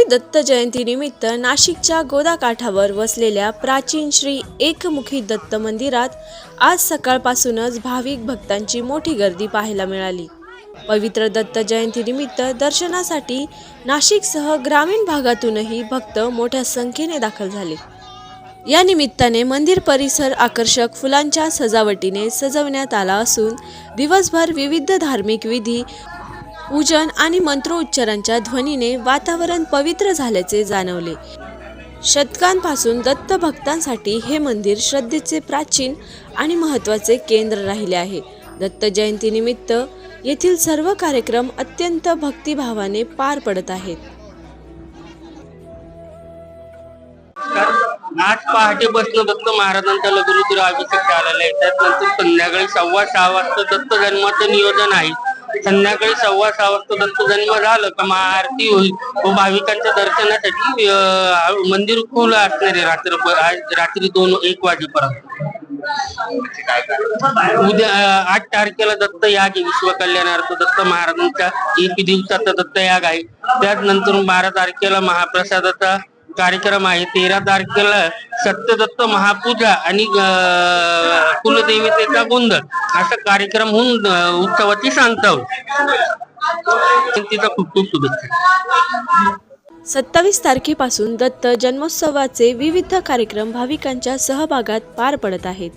श्री दत्त जयंतीनिमित्त नाशिकच्या गोदाकाठावर वसलेल्या प्राचीन श्री एकमुखी दत्त मंदिरात आज सकाळपासूनच भाविक भक्तांची मोठी गर्दी पाहायला मिळाली। पवित्र दत्त जयंतीनिमित्त दर्शनासाठी नाशिकसह ग्रामीण भागातूनही भक्त मोठ्या संख्येने दाखल झाले। या निमित्ताने मंदिर परिसर आकर्षक फुलांच्या सजावटीने सजवण्यात आला असून दिवसभर विविध धार्मिक विधी, पूजन आणि मंत्रोच्चारांच्या ध्वनीने वातावरण पवित्र झाल्याचे जाणवले। शतकांपासून दत्त भक्तांसाठी हे मंदिर श्रद्धेचे प्राचीन आणि महत्त्वाचे केंद्र राहिले आहे। दत्त जयंतीनिमित्त येथील सर्व कार्यक्रम अत्यंत भक्तिभावाने पार पडत आहेत। आज पहाटेपासून दत्त महाराजांचा लघुरुद्र अभिषेक झालेला आहे। त्यानंतर संध्याकाळी 6:15 वाजता दत्त जन्माचं नियोजन आहे। संध्याकाळी 6:15 वाजता दत्त जन्म झालं का महाआरती होईल व भाविकांच्या दर्शनासाठी मंदिर खुलं असणार आहे रात्री 2-1 वाजेपर्यंत। उद्या 8 तारखेला दत्त याग विश्व कल्याणार्थ दत्त महाराजांचा 1 दिवसाचा दत्त याग आहे। त्यानंतर 12 तारखेला महाप्रसादाचा कार्यक्रम आहे। 13 तारखेला सत्यदत्त महापूजा आणि कुलदेवतेचा गोंधळ असा कार्यक्रम होऊन उत्सवाची सांगता होईल। तिचा खूप खूप शुभेच्छा। 27 तारखेपासून दत्त जन्मोत्सवाचे विविध कार्यक्रम भाविकांच्या सहभागात पार पडत आहेत।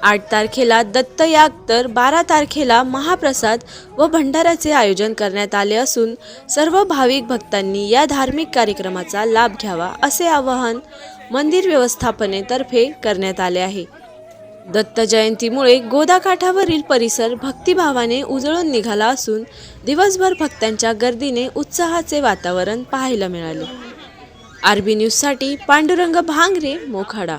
8 तारखेला दत्त याग तर 12 तारखेला महाप्रसाद व भंडाऱ्याचे आयोजन करण्यात आले असून सर्व भाविक भक्तांनी या धार्मिक कार्यक्रमाचा लाभ घ्यावा असे आवाहन मंदिर व्यवस्थापनेतर्फे करण्यात आले आहे। दत्त जयंतीमुळे गोदाकाठावरील परिसर भक्तिभावाने उजळून निघाला असून दिवसभर भक्तांच्या गर्दीने उत्साहाचे वातावरण पाहायला मिळाले। आरबी न्यूजसाठी पांडुरंग भांगरे, मोखाडा।